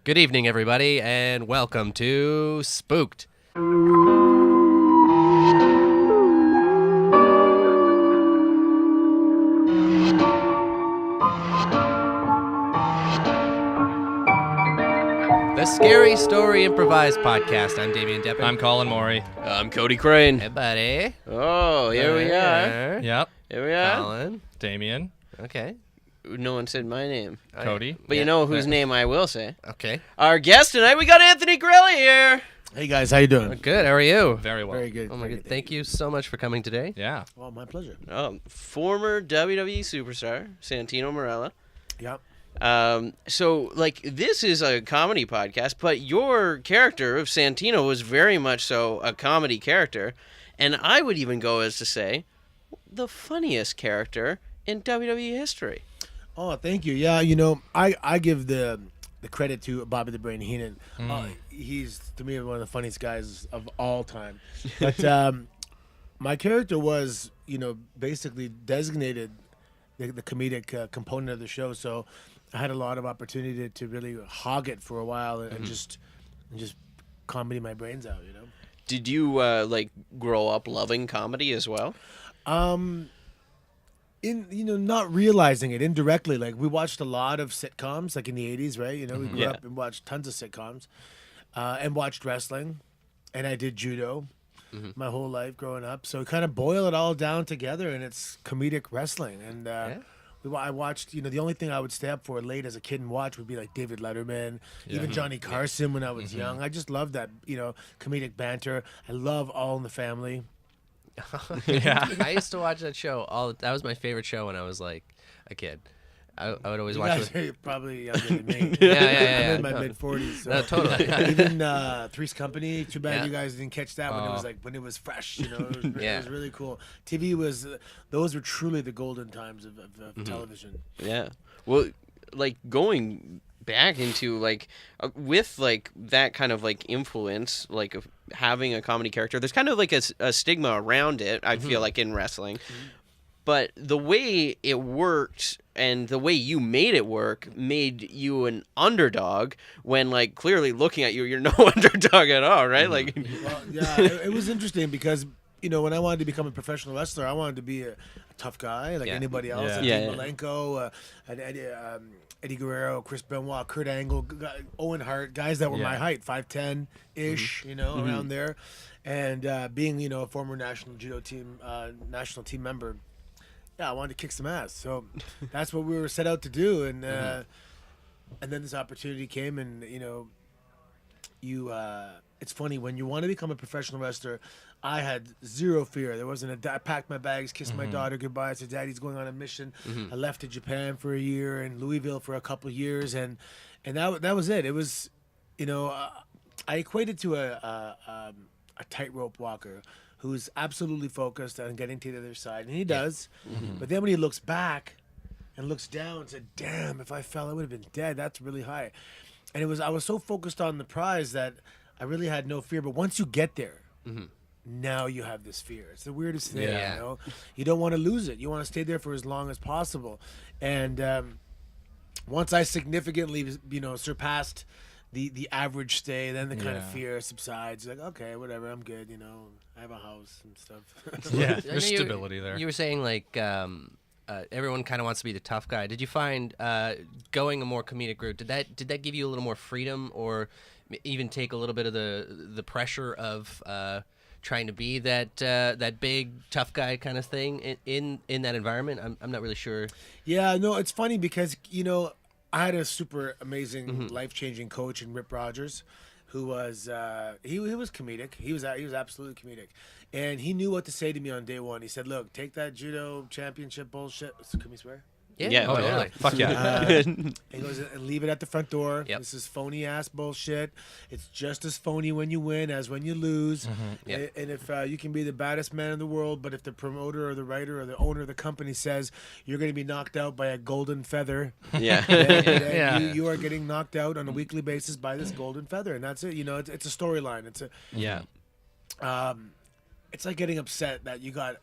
Good evening, everybody, and welcome to Spooked. The Scary Story Improvised Podcast. I'm Damien Deppin. I'm Colin Maury. I'm Cody Crane. Hey, buddy. Oh, here we are. Yep. Here we are. Colin. Damien. Okay. No one said my name. Cody. But you know whose name I will say. Okay. Our guest tonight, we got Anthony Carelli here. Hey guys, how you doing? Good. How are you? Very well. Very good. Oh my very God. good. Thank you so much for coming today. Yeah. Well, my pleasure. Former WWE superstar, Santino Marella. Yep. So, this is a comedy podcast, but your character of Santino was very much so a comedy character. And I would even go as to say, the funniest character in WWE history. Oh, thank you. Yeah, I give the credit to Bobby the Brain Heenan. He's, to me, one of the funniest guys of all time. But my character was, basically designated the comedic component of the show. So I had a lot of opportunity to really hog it for a while and just comedy my brains out, Did you, grow up loving comedy as well? Not realizing it indirectly. Like, we watched a lot of sitcoms, like in the 80s, right? We grew up and watched tons of sitcoms and watched wrestling. And I did judo my whole life growing up. So kind of boil it all down together, and it's comedic wrestling. And I watched, the only thing I would stay up for late as a kid and watch would be like David Letterman, even Johnny Carson when I was young. I just loved that, comedic banter. I love All in the Family. Yeah. I used to watch that show. That was my favorite show when I was like a kid. I would always watch it. You're probably younger than me. Yeah. I'm in my mid-40s. So. No, totally. Even Three's Company. Too bad Yeah. you guys didn't catch that when it was fresh. It was really cool. TV those were truly the golden times of television. Yeah. Well, going back into with that kind of influence of having a comedy character, there's kind of a stigma around it, I feel like, in wrestling. But the way it worked and the way you made it work made you an underdog when, clearly looking at you, you're no underdog at all, right? Well, yeah, it was interesting because, when I wanted to become a professional wrestler, I wanted to be a tough guy like anybody else. Yeah. Dean Malenko, Eddie Guerrero, Chris Benoit, Kurt Angle, Owen Hart, guys that were my height, 5'10"-ish, around there. And being, a former national judo team, national team member, I wanted to kick some ass. So that's what we were set out to do. And then this opportunity came, and it's funny when you want to become a professional wrestler. I had zero fear. There wasn't I packed my bags, kissed my daughter goodbye. I said, "Daddy's going on a mission." I left to Japan for a year and Louisville for a couple of years, and that was it. It was, I equated to a tightrope walker who's absolutely focused on getting to the other side, and he does. But then when he looks back and looks down and said, "Damn, if I fell, I would have been dead. That's really high." And I was so focused on the prize that I really had no fear. But once you get there, now you have this fear. It's the weirdest thing, You don't want to lose it. You want to stay there for as long as possible. And once I significantly, surpassed the average stay, then the kind of fear subsides. Like, okay, whatever, I'm good, I have a house and stuff. Yeah. There's stability there. You were saying everyone kind of wants to be the tough guy. Did you find going a more comedic route, did that give you a little more freedom, or even take a little bit of the pressure of trying to be that big tough guy kind of thing in that environment? I'm not really sure. Yeah, no, it's funny because I had a super amazing life-changing coach in Rip Rogers, who was he was comedic. He was absolutely comedic, and he knew what to say to me on day one. He said, "Look, take that judo championship bullshit." Can we swear? Yeah, totally. Fuck yeah. He goes, "Leave it at the front door. Yep. This is phony ass bullshit. It's just as phony when you win as when you lose. Yep. And if you can be the baddest man in the world, but if the promoter or the writer or the owner of the company says you're going to be knocked out by a golden feather, then you are getting knocked out on a weekly basis by this golden feather, and that's it. It's a storyline. It's it's like getting upset that you got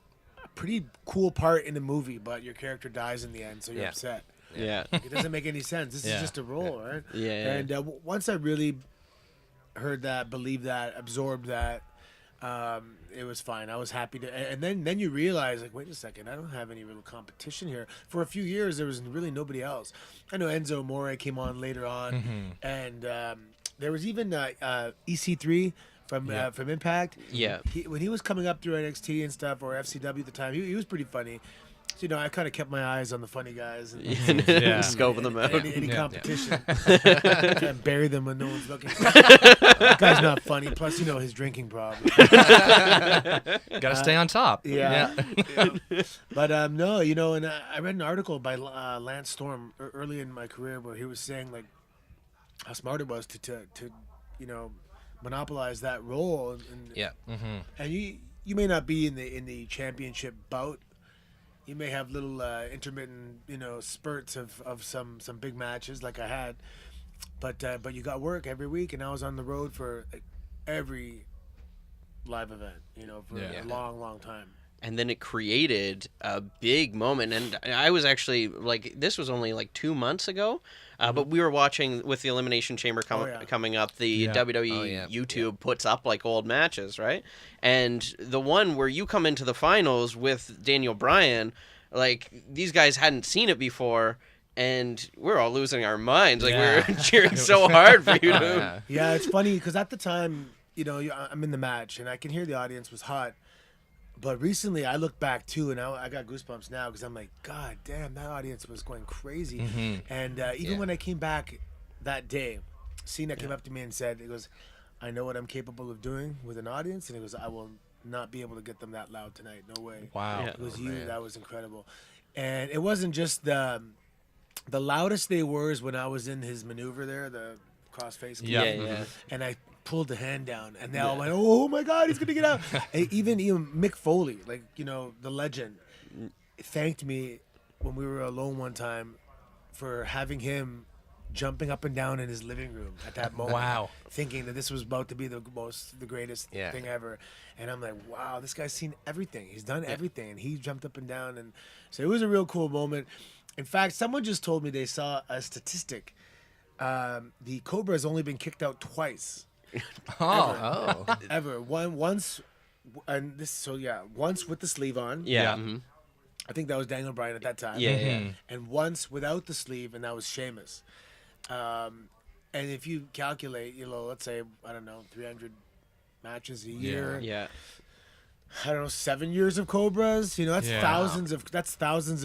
a pretty cool part in the movie, but your character dies in the end, so you're upset." Yeah. Like, it doesn't make any sense. This Yeah. is just a role, right? Yeah. And once I really heard that, believed that, absorbed that, it was fine. I was happy to. And then you realize, like, wait a second, I don't have any real competition here. For a few years, there was really nobody else. I know Enzo Amore came on later on, and there was even EC3 from Impact. Yeah. When he was coming up through NXT and stuff, or FCW at the time, he was pretty funny. So, you know, I kind of kept my eyes on the funny guys and Yeah. Scoping them out. any competition. Try and bury them when no one's looking. That guy's not funny. Plus, you know, his drinking problem. Gotta stay on top. Yeah. But no, you know, and I read an article by Lance Storm early in my career where he was saying, like, how smart it was to you know, monopolize that role. And, and you may not be in the championship bout. You may have little intermittent, you know, spurts of some big matches like I had, but you got work every week, and I was on the road for like, every live event, you know, for a long time. And then it created a big moment. And I was actually, like, this was only like 2 months ago, but we were watching with the Elimination Chamber coming up, the WWE YouTube puts up, like, old matches, right? And the one where you come into the finals with Daniel Bryan, like, these guys hadn't seen it before, and we're all losing our minds. Like, we were cheering so hard for you to... Yeah, it's funny, because at the time, you know, I'm in the match, and I can hear the audience was hot. But recently, I look back too, and I got goosebumps now because I'm like, God damn, that audience was going crazy. And even when I came back that day, Cena came up to me and said, "He goes, I know what I'm capable of doing with an audience," and he goes, "I will not be able to get them that loud tonight. No way." Wow. It was that was incredible. And it wasn't just the loudest they were is when I was in his maneuver there, the crossface. Yeah. And I pulled the hand down, and they all went, "Oh my God, he's gonna get out!" And even Mick Foley, like, you know, the legend, thanked me when we were alone one time for having him jumping up and down in his living room at that moment. Wow. Thinking that this was about to be the greatest thing ever. And I'm like, wow, this guy's seen everything. He's done everything, and he jumped up and down, and so it was a real cool moment. In fact, someone just told me they saw a statistic. The Cobra has only been kicked out twice. Ever. Once, and this, so yeah, once with the sleeve on. Yeah. I think that was Daniel Bryan at that time. And once without the sleeve, and that was Sheamus. And if you calculate, you know, let's say, I don't know, 300 matches a year. Yeah. I don't know, 7 years of Cobras. You know, that's thousands of 2,000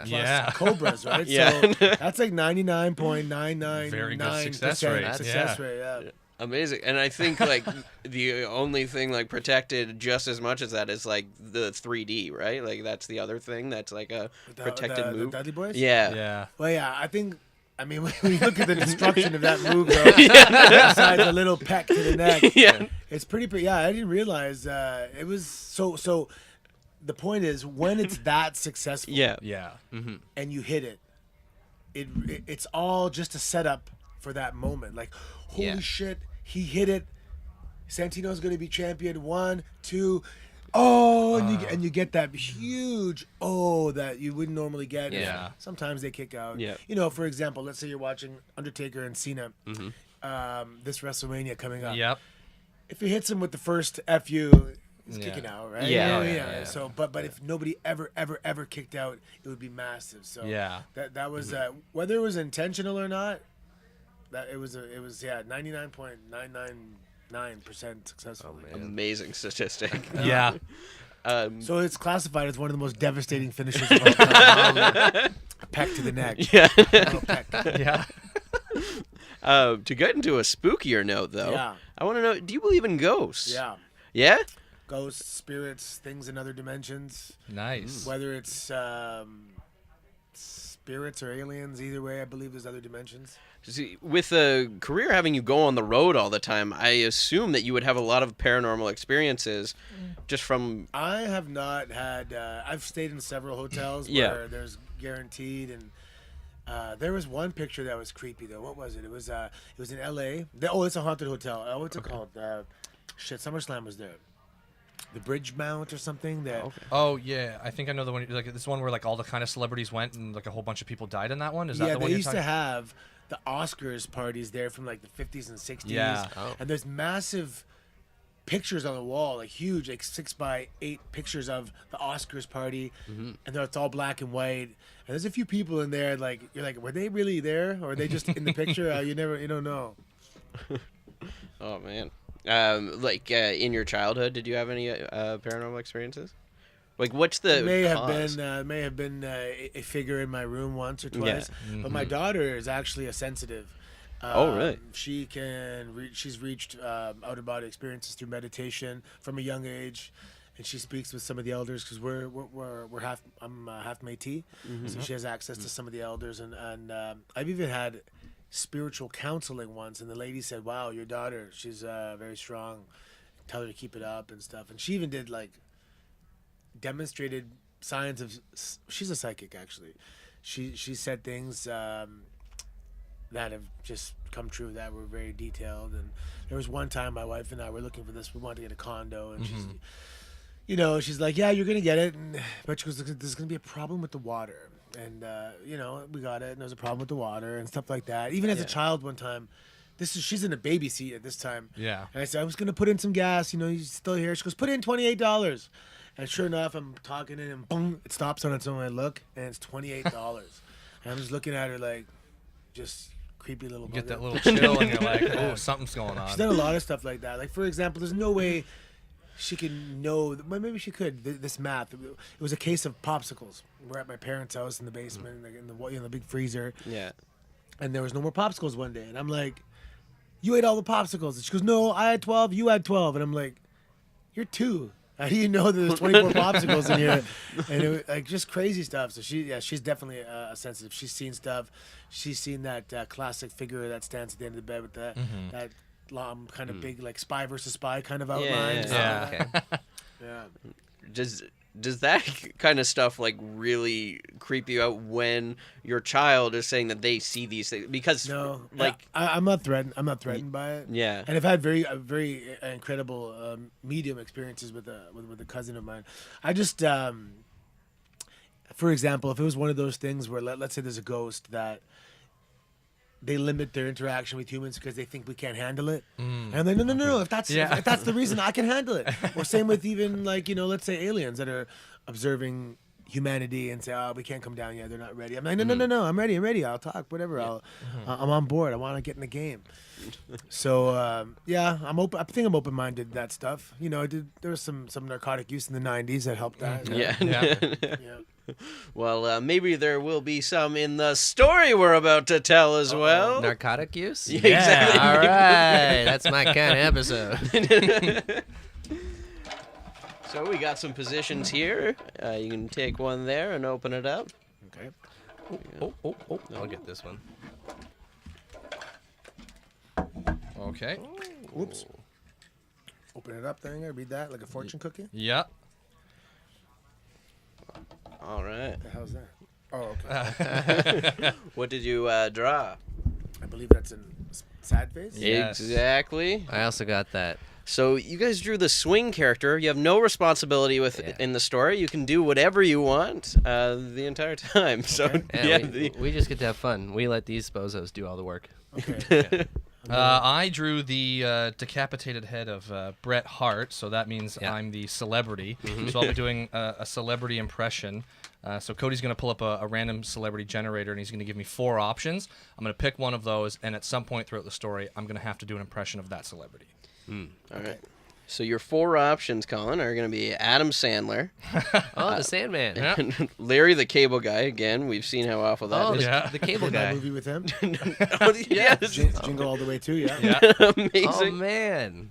plus Cobras, right? So that's like 99.999% Very good success rate. Success rate, yeah. Amazing. And I think, like, the only thing, like, protected just as much as that is, like, the 3D, right? Like, that's the other thing that's, like, a protected move. The Dudley Boys? Yeah. Well, yeah, I think, I mean, when you look at the destruction of that move, though, besides a little peck to the neck, it's pretty, yeah, I didn't realize it was so the point is, when it's that successful and you hit it, it's all just a setup for that moment. Like, holy shit, he hit it. Santino's going to be champion. 1, 2, and you get that huge that you wouldn't normally get. Yeah. Sometimes they kick out. Yeah. You know, for example, let's say you're watching Undertaker and Cena, this WrestleMania coming up. Yep. If he hits him with the first FU, he's kicking out, right? Yeah. So, but if nobody ever kicked out, it would be massive. So that was whether it was intentional or not. That it was 99.999% successful. Amazing statistic. So it's classified as one of the most devastating finishes of all time. A peck to the neck. Yeah. Little peck. To get into a spookier note, though, I want to know, do you believe in ghosts? Yeah. Yeah? Ghosts, spirits, things in other dimensions. Nice. Whether it's spirits or aliens, either way, I believe there's other dimensions. See, with a career having you go on the road all the time, I assume that you would have a lot of paranormal experiences just from... I have not had... I've stayed in several hotels where there's guaranteed, and there was one picture that was creepy, though. What was it? It was in L.A. It's a haunted hotel. What's it called? SummerSlam was there. the Bridge Mount or something. That Oh yeah, I think I know the one. Like this one where like all the kind of celebrities went and like a whole bunch of people died in that one. Is that the one they you're used talking? to have the Oscars parties there from like the 50s and 60s. Yeah. And there's massive pictures on the wall, like huge, like 6x8 pictures of the Oscars party, and it's all black and white. And there's a few people in there, like you're like, were they really there, or are they just in the picture? You don't know. Oh man. In your childhood, did you have any paranormal experiences? Like, what's the may cause? have been a figure in my room once or twice, but my daughter is actually a sensitive. Oh, really? She's reached out of body experiences through meditation from a young age, and she speaks with some of the elders because I'm half Métis, so she has access to some of the elders, and I've even had spiritual counseling once, and the lady said, "Wow, your daughter, she's very strong. Tell her to keep it up and stuff." And she even did like demonstrated signs of. She's a psychic actually. She said things that have just come true that were very detailed. And there was one time my wife and I were looking for this. We wanted to get a condo, and she's like, "Yeah, you're gonna get it," but she goes, "There's gonna be a problem with the water." And we got it, and there's a problem with the water and stuff like that. Even as a child, one time, she's in a baby seat at this time. Yeah. And I said, "I was gonna put in some gas. He's still here." She goes, "Put in $28." And sure enough, I'm talking in, and boom, it stops on its own. I look, and it's $28. And I'm just looking at her like, just creepy little. Get that bugger. little chill, and you're like, oh, something's going on. She's done a lot of stuff like that. Like, for example, there's no way she can know. Well, maybe she could. This math. It was a case of popsicles. We're at my parents' house in the basement, in the big freezer. Yeah. And there was no more popsicles one day, and I'm like, "You ate all the popsicles." And she goes, "No, I had 12. You had 12." And I'm like, "You're 2. How do you know that there's 24 popsicles in here?" And it was, like, just crazy stuff. So she's definitely a sensitive. She's seen stuff. She's seen that classic figure that stands at the end of the bed with that kind of big, like spy versus spy kind of outline. Yeah. Okay. Yeah. Does that kind of stuff like really creep you out when your child is saying that they see these things? Because No, like I'm not threatened. I'm not threatened by it. yeah. And I've had very incredible medium experiences with a cousin of mine. I just, for example, if it was one of those things where let's say there's a ghost that they limit their interaction with humans because they think we can't handle it, and I'm like, no. If that's the reason, I can handle it. Or same with even like let's say aliens that are observing humanity and say, "Oh, we can't come down yet. They're not ready." I'm like, no. I'm ready. I'll talk. Whatever. I'm on board. I want to get in the game. So I'm open. I think I'm open-minded to that stuff. There was some narcotic use in the '90s that helped that. Yeah. Yeah. Well, maybe there will be some in the story we're about to tell as well. Narcotic use? Yeah, exactly. All right. That's my kind of episode. So we got some positions here. You can take one there and open it up. Okay. Oh. I'll get this one. Okay. Whoops. Open it up there. I read that like a fortune cookie. Yeah. All right. What the hell's that? Oh, okay. What did you draw? I believe that's in sad face. Yes. Exactly. I also got that. So you guys drew the swing character. You have no responsibility in the story. You can do whatever you want the entire time. So We just get to have fun. We let these bozos do all the work. Okay. I drew the decapitated head of Bret Hart, so that means I'm the celebrity. So I'll be doing a celebrity impression. So Cody's going to pull up a random celebrity generator, and he's going to give me 4 options. I'm going to pick one of those, and at some point throughout the story, I'm going to have to do an impression of that celebrity. All right. So your 4 options, Colin, are going to be Adam Sandler, Oh, the Sandman. Yeah. Larry the Cable Guy. Again, we've seen how awful that Oh, is. the cable Did that guy. movie with him? Yes. Jingle all the way too. Yeah. Yeah. Oh, Amazing. man.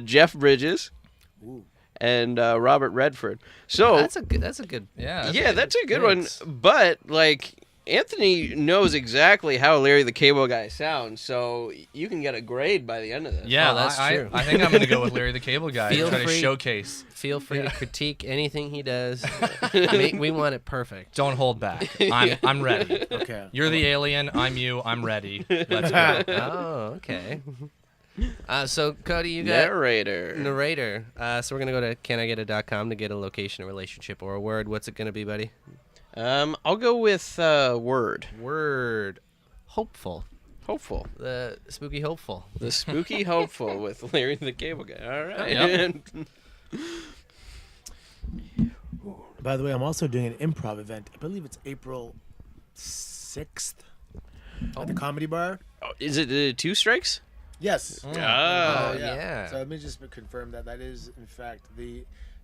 Jeff Bridges Ooh. and Robert Redford. So That's a good. Yeah. that's a good mix. one. But like Anthony knows exactly how Larry the Cable Guy sounds, so you can get a grade by the end of this. Yeah, Oh, that's true. I think I'm going to go with Larry the Cable Guy Feel and try to free. showcase. Feel free to critique anything he does. We want it perfect. Don't hold back. I'm ready. Okay. You're the alien. I'm you. I'm ready. Let's go. Oh, okay. So Cody, you got Narrator. So we're gonna go to canigeta.com to get a location, a relationship, or a word. What's it gonna be, buddy? I'll go with word. Word. Hopeful. Hopeful. The spooky hopeful. The spooky hopeful with Larry the Cable Guy. All right. Yep. By the way, I'm also doing an improv event. I believe it's April 6th at the Comedy Bar. Oh, is it 2 strikes? Yes. Oh, yeah. So let me just confirm that is in fact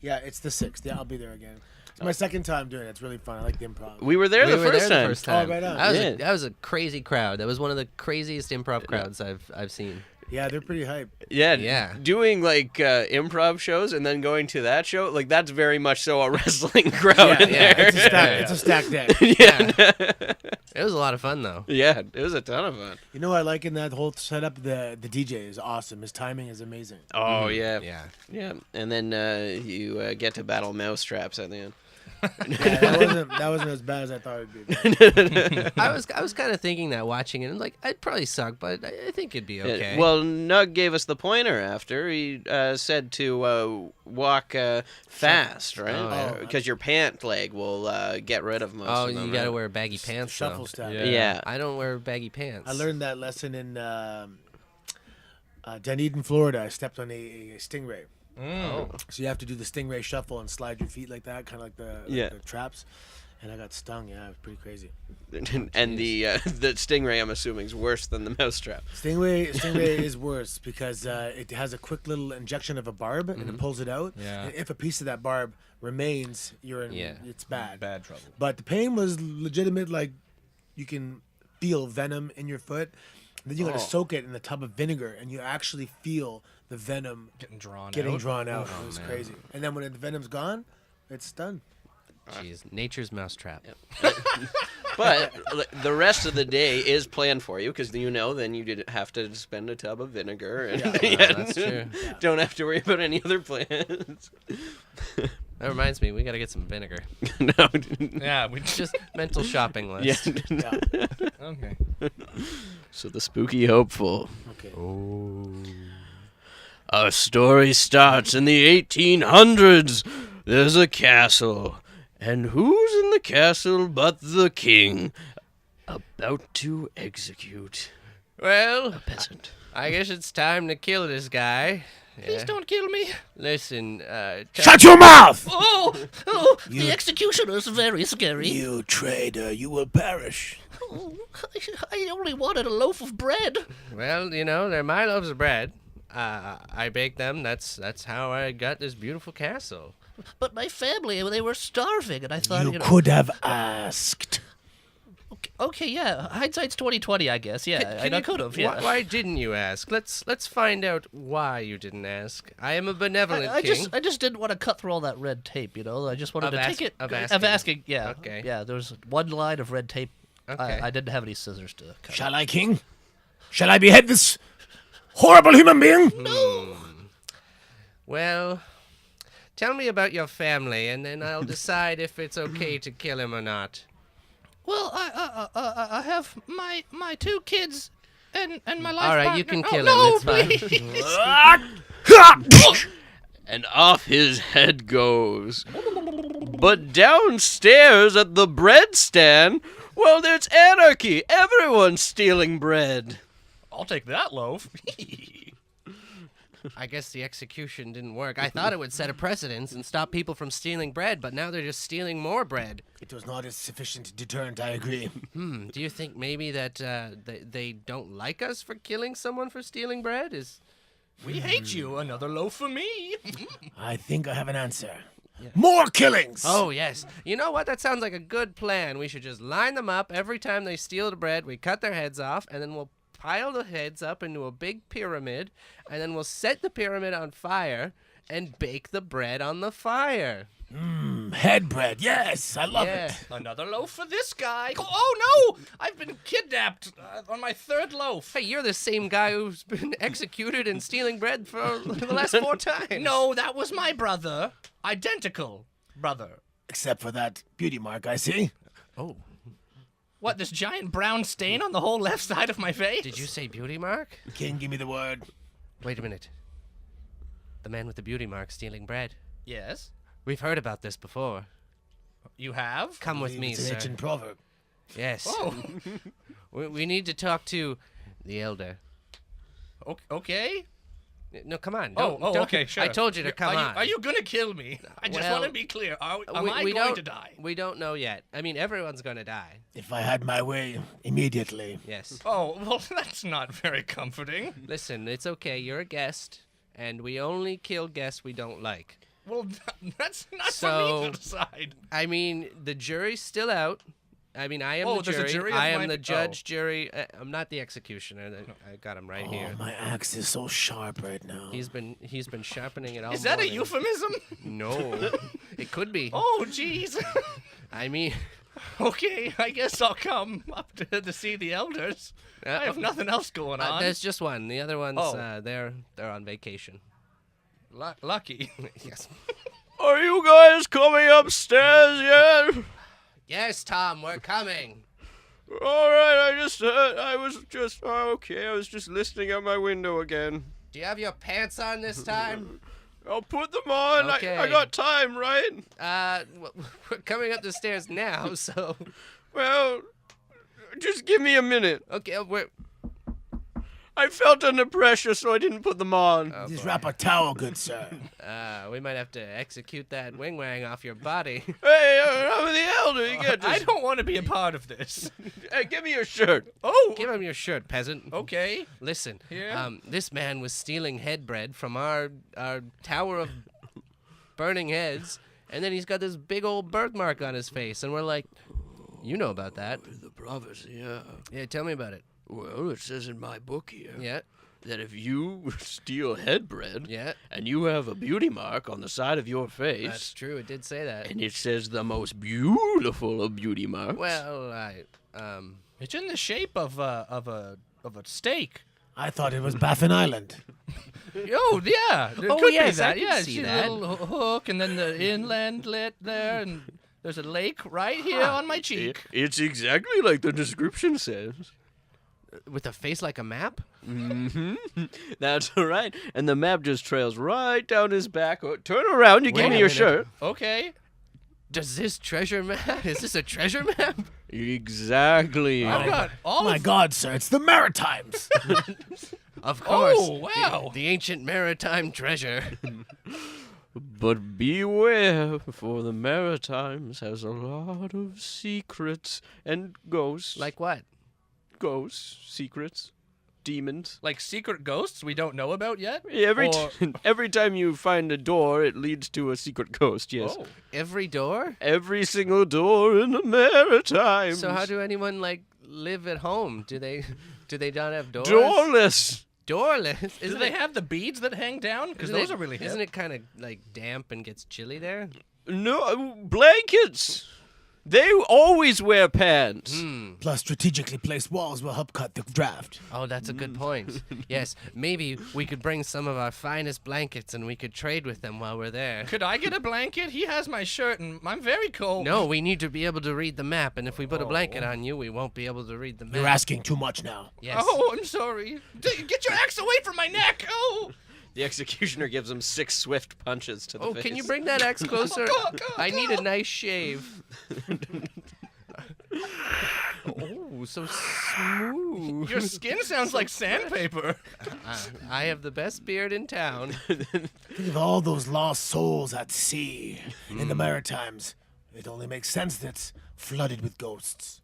it's the 6th. Yeah, I'll be there again. It's my second time doing it. It's really fun. I like the improv. We were there the first time. Oh, right on. That was a crazy crowd. That was one of the craziest improv crowds I've seen. Yeah, they're pretty hype. Yeah. Doing like improv shows and then going to that show, like that's very much so a wrestling crowd in there. It's a stacked deck. It was a lot of fun though. Yeah, it was a ton of fun. You know what I like in that whole setup? The DJ is awesome. His timing is amazing. Oh yeah. And then you get to battle mousetraps at the end. That wasn't as bad as I thought it'd be. I was kind of thinking that watching it, and like I'd probably suck, but I think it'd be okay. Well, Nug gave us the pointer after. He said to walk fast, right? Because your pant leg will get rid of most of them. You gotta wear baggy pants. Shuffle though. step. Yeah. I don't wear baggy pants. I learned that lesson in Dunedin, Florida. I stepped on a stingray. So you have to do the stingray shuffle and slide your feet like that, kind of like the traps. And I got stung. Yeah, it was pretty crazy. And the stingray, I'm assuming, is worse than the mousetrap. Stingray is worse because it has a quick little injection of a barb and it pulls it out. Yeah. And if a piece of that barb remains, it's bad. Bad trouble. But the pain was legitimate. Like you can feel venom in your foot. Then you got to soak it in a tub of vinegar, and you actually feel the venom Getting drawn out. It was crazy. And then when the venom's gone, it's done. Jeez, nature's mousetrap. But the rest of the day is planned for you because then you didn't have to spend a tub of vinegar and That's true. don't have to worry about any other plans. That reminds me, we gotta get some vinegar. No. Yeah, we Just mental shopping list. Okay. So the spooky hopeful. Okay. Our story starts in the 1800s. There's a castle. And who's in the castle but the king? About to execute Well, a peasant. I guess it's time to kill this guy. Please don't kill me. Listen, Shut your mouth! The executioner's very scary. You traitor, you will perish. I only wanted a loaf of bread. well, they're my loaves of bread. I baked them. That's how I got this beautiful castle. But my family, they were starving, and I thought, You could have asked. Okay, yeah, hindsight's 20/20, I guess. Yeah, I could have. Yeah. Why didn't you ask? Let's find out why you didn't ask. I am a benevolent king. I just didn't want to cut through all that red tape, I just wanted to take it. Of asking, yeah. Okay. Yeah, there was one line of red tape. Okay. I didn't have any scissors to cut. Shall I, king? Shall I behead this horrible human being? No. Well, tell me about your family, and then I'll decide if it's okay to kill him or not. Well, I have my 2 kids and my life All right, partner. you can kill no, him. It's please. And off his head goes. But downstairs at the bread stand, well, there's anarchy. Everyone's stealing bread. I'll take that loaf. I guess the execution didn't work. I thought it would set a precedence and stop people from stealing bread, but now they're just stealing more bread. It was not a sufficient deterrent, I agree. Do you think maybe that they don't like us for killing someone for stealing bread? We hate you. Another loaf for me. I think I have an answer. More killings! Oh, yes. You know what? That sounds like a good plan. We should just line them up. Every time they steal the bread, we cut their heads off, and then we'll pile the heads up into a big pyramid, and then we'll set the pyramid on fire and bake the bread on the fire. Head bread, yes, I love it. Another loaf for this guy. Oh, no! I've been kidnapped on my 3rd loaf. Hey, you're the same guy who's been executed and stealing bread for the last 4 times. No, that was my brother. Identical brother. Except for that beauty mark, I see. Oh. What, this giant brown stain on the whole left side of my face? Did you say beauty mark? King, give me the word. Wait a minute. The man with the beauty mark stealing bread. Yes. We've heard about this before. You have? Come with me, It's an sir. ancient proverb. Yes. Oh. We need to talk to the elder. Okay. No, come on. Oh, Don't, okay, sure. I told you to come on. Are you gonna kill me? I just Well, want to be clear. Am I we going don't- to die? We don't know yet. I mean, everyone's going to die. If I had my way, immediately. Yes. Oh, well, that's not very comforting. Listen, it's okay. You're a guest, and we only kill guests we don't like. Well, that's not for So- me to decide. I mean, the jury's still out. I mean, I am Oh, the there's a jury. jury of I am my- the judge, oh. jury. I'm not the executioner. I got him right Oh, here. my axe is so sharp right now. He's been sharpening it all Is that a morning. euphemism? No. It could be. Oh, jeez. I mean, Okay, I guess I'll come up to see the elders. I have nothing else going on. there's just one. The other ones, Oh. they're on vacation. Lucky. Yes. Are you guys coming upstairs yet? Yes, Tom, we're coming. All right, I was just listening out my window again. Do you have your pants on this time? I'll put them on. Okay. I got time, right? We're coming up the stairs now, so Well, just give me a minute. okay. I felt under pressure, so I didn't put them on. Just wrap a towel, good sir. We might have to execute that wing wang off your body. Hey, I'm the elder. You get I this. don't want to be a part of this. Hey, give me your shirt. Oh, Give him your shirt, peasant. okay. Listen, Yeah? this man was stealing head bread from our tower of burning heads, and then he's got this big old birthmark on his face, and we're like, you know about that? The prophecy, yeah. Yeah, tell me about it. Well, it says in my book here Yeah, that if you steal head bread yeah, and you have a beauty mark on the side of your face, that's true. It did say that. and it says the most beautiful of beauty marks. Well, It's in the shape of a steak. I thought it was Baffin Island. Oh yeah. It Oh, could yes, be I that. can Yeah, see a that. little hook, and then the inland lit there, and there's a lake right here on my cheek. It's exactly like the description says. with a face like a map. That's right. And the map just trails right down his back. Oh, turn around, you give Wait me a your minute. shirt. Okay. Does this treasure map? Is this a treasure map? Exactly. I've got all My of God, sir, it's the Maritimes. Of course. Oh, wow. The ancient maritime treasure. But beware, for the Maritimes has a lot of secrets and ghosts. Like what? ghosts, secrets, demons. Like secret ghosts we don't know about yet? Or- Every time you find a door, it leads to a secret ghost. Yes. Oh. Every door? Every single door in the Maritimes. So how do anyone like live at home? Do they not have doors? Doorless. Doorless. Do Isn't they it, have the beads that hang down? Because isn't those it- are really hip. Isn't it kind of like damp and gets chilly there? No, blankets. They always wear pants. Plus, strategically placed walls will help cut the draft. Oh, that's a good point. Yes, maybe we could bring some of our finest blankets and we could trade with them while we're there. Could I get a blanket? He has my shirt and I'm very cold. No, we need to be able to read the map, and if we put a blanket on you, we won't be able to read the map. You're asking too much now. Yes. Oh, I'm sorry. Get your axe away from my neck. Oh. The executioner gives him 6 swift punches to the Oh, face. can you bring that axe closer? Go. I need a nice shave. Oh, so smooth. Your skin sounds like sandpaper. I have the best beard in town. Think of all those lost souls at sea in the Maritimes. It only makes sense that it's flooded with ghosts.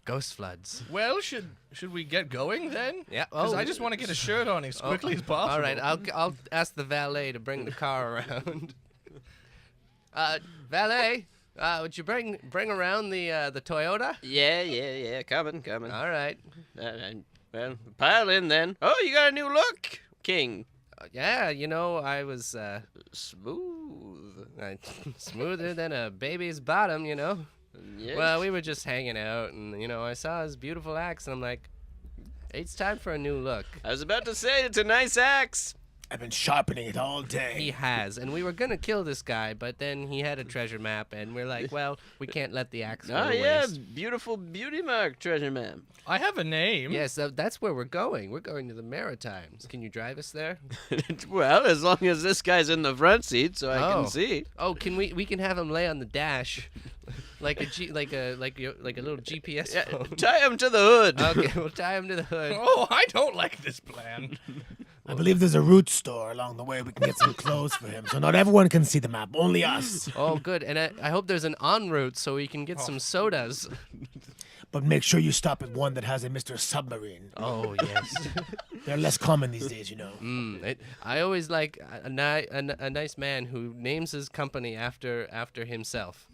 Ghost floods. Well, should we get going then? Yeah. Because Oh. I just want to get a shirt on as quickly as possible. All right, I'll ask the valet to bring the car around. Valet, would you bring around the Toyota? Yeah. Coming. All right. Well, pile in then. Oh, you got a new look, King. Yeah, you know, I was Smooth. smoother than a baby's bottom, you know. Yes. Well, we were just hanging out, and you know, I saw his beautiful axe, and I'm like, it's time for a new look. I was about to say it's a nice axe. I've been sharpening it all day. He has, and we were gonna kill this guy, but then he had a treasure map, and we're like, well, we can't let the axe go to yeah, waste. beautiful beauty mark treasure map. I have a name. Yes, that's where we're going. We're going to the Maritimes. Can you drive us there? Well, as long as this guy's in the front seat, so I Oh. can see. Oh, can we can have him lay on the dash, like a little GPS Yeah, phone. tie him to the hood. Okay, we'll tie him to the hood. Oh, I don't like this plan. I believe there's a root store along the way. We can get some clothes for him, so not everyone can see the map. Only us. Oh, good. And I hope there's an en route so we can get some sodas. But make sure you stop at one that has a Mr. Submarine. Oh, yes. They're less common these days, you know. I always like a nice man who names his company after himself.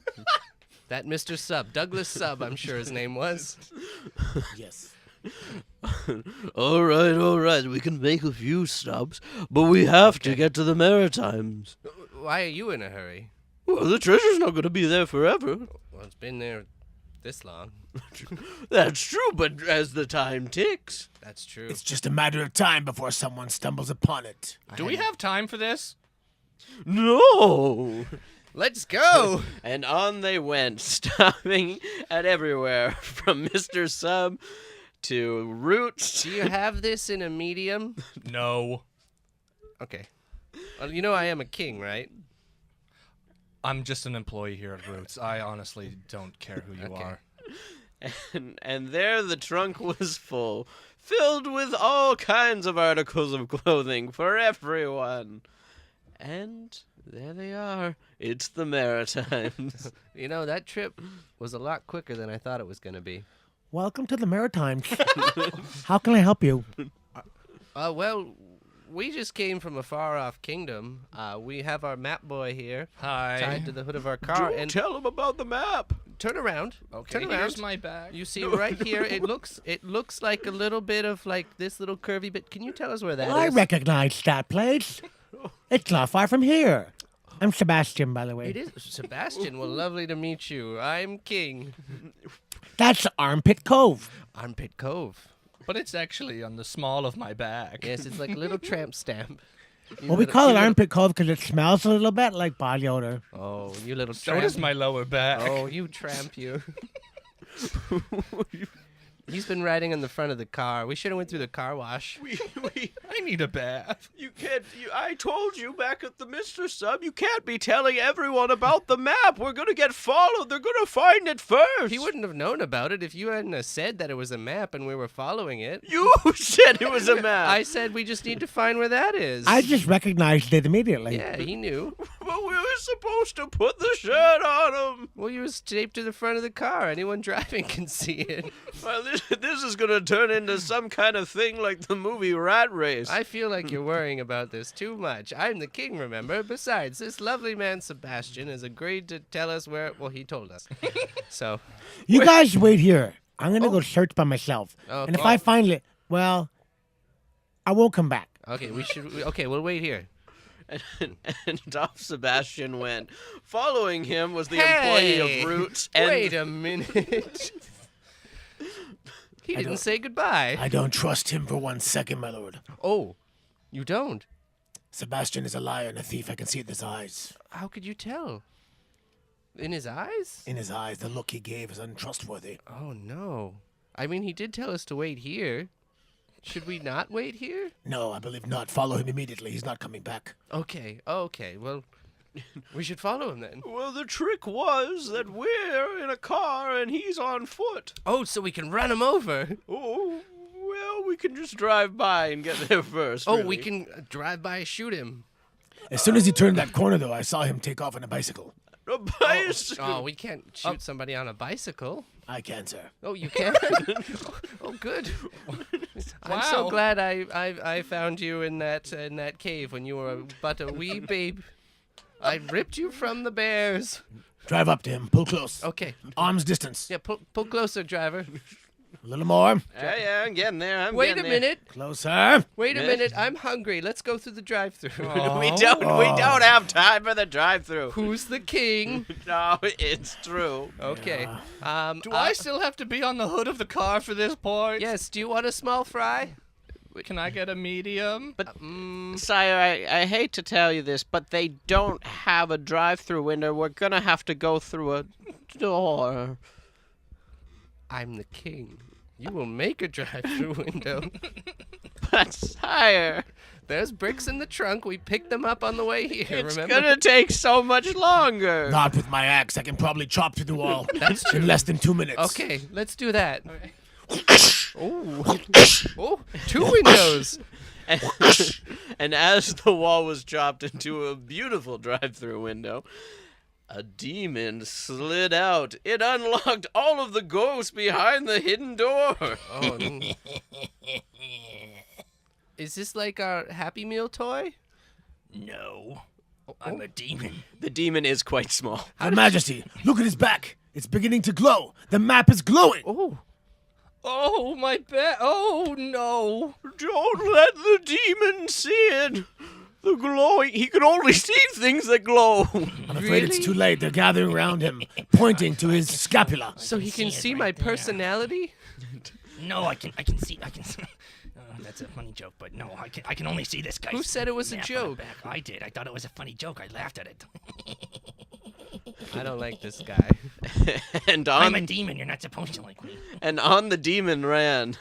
That Mr. Sub, Douglas Sub, I'm sure his name was. Yes. All right. We can make a few stops, but we have to get to the Maritimes. Why are you in a hurry? Well, the treasure's not going to be there forever. Well, it's been there this long. That's true, but as the time ticks. That's true. It's just a matter of time before someone stumbles upon it. Do we have time for this? No! Let's go. And on they went, stopping at everywhere, from Mr. Sub to Roots. Do you have this in a medium? No. Okay. Well, you know I am a king, right? I'm just an employee here at Roots. I honestly don't care who you Okay. are. And there the trunk was full, filled with all kinds of articles of clothing for everyone. And there they are. It's the Maritimes. You know, that trip was a lot quicker than I thought it was going to be. Welcome to the Maritimes. How can I help you? Well, we just came from a far-off kingdom. We have our map boy here Hi. tied to the hood of our car. And Tell them about the map. turn around. Okay, Turn here's around. my bag. You see right here, it looks like a little bit of like this little curvy bit. Can you tell us where that is? I recognize that place. It's not far from here. I'm Sebastian, by the way. It is Sebastian. Well, lovely to meet you. I'm King. That's Armpit Cove. Armpit Cove. But it's actually on the small of my bag. Yes, it's like a little tramp stamp. You Well, we little- call you it little- Armpit Cove because it smells a little bit like body odor. Oh, you little So tramp. does my lower back. Oh, you tramp, you. He's been riding on the front of the car. We should have went through the car wash. I need a bath. You can't. I told you back at the Mr. Sub, you can't be telling everyone about the map. We're gonna get followed. They're gonna find it first. He wouldn't have known about it if you hadn't have said that it was a map and we were following it. You said it was a map. I said we just need to find where that is. I just recognized it immediately. Yeah, he knew. But we were supposed to put the shirt on him. Well, you was taped to the front of the car. Anyone driving can see it. Well, this is gonna turn into some kind of thing like the movie Rat Race. I feel like you're worrying about this too much. I'm the king, remember? Besides, this lovely man Sebastian has agreed to tell us where. Well, he told us. So, You guys wait here. I'm going to go search by myself. And if Okay. I find it, well, I won't come back. okay, Okay, we'll wait here. And off Sebastian went. Following him was the Hey! employee of Roots. And Wait a minute. He didn't say goodbye. I don't trust him for 1 second, my lord. Oh, you don't? Sebastian is a liar and a thief. I can see it in his eyes. How could you tell? In his eyes? In his eyes, the look he gave is untrustworthy. Oh, no. I mean, he did tell us to wait here. Should we not wait here? No, I believe not. Follow him immediately. He's not coming back. Okay. Well, we should follow him then. Well, the trick was that we're in a car and he's on foot. Oh, so we can run him over. Oh, well, we can just drive by and get there first. Oh, really. we can drive by and shoot him. As soon as he turned that corner, though, I saw him take off on a bicycle. A bicycle. Oh, we can't shoot somebody on a bicycle. I can, sir. Oh, you can? Oh, good. I'm so Wow. glad I found you in that cave when you were but a wee babe. I ripped you from the bears. Drive up to him. Pull close. Okay. Arm's distance. Yeah, pull closer, driver. A little more. Yeah, I'm getting there. Wait a minute. Closer. Wait a Miss? minute. I'm hungry. Let's go through the drive-thru. We don't have time for the drive-through. Who's the king? No, it's true. Okay. Do I still have to be on the hood of the car for this point? Yes. Do you want a small fry? Can I get a medium? But, sire, I hate to tell you this, but they don't have a drive-through window. We're gonna have to go through a door. I'm the king. You will make a drive-through window. But, sire, There's bricks in the trunk. We picked them up on the way here, it's remember? gonna take so much longer. Not with my axe. I can probably chop through the wall. That's true. In less than 2 minutes. Okay, let's do that. Oh, 2 windows. And as the wall was chopped into a beautiful drive-through window, a demon slid out. It unlocked all of the ghosts behind the hidden door. Oh, is this like our Happy Meal toy? No, I'm a demon. The demon is quite small. Your Majesty, look at his back. It's beginning to glow. The map is glowing. Oh, Oh, my back. Oh, no. Don't let the demon see it. The glowing. He can only see things that glow. I'm afraid it's too late. They're gathering around him, pointing to his scapula. so he can see it see right my there. personality? No, I can see. That's a funny joke, but no, I can only see this guy. Who said it was a joke? I did. I thought it was a funny joke. I laughed at it. I don't like this guy. and I'm a on demon. You're not supposed to like me. and on the demon ran.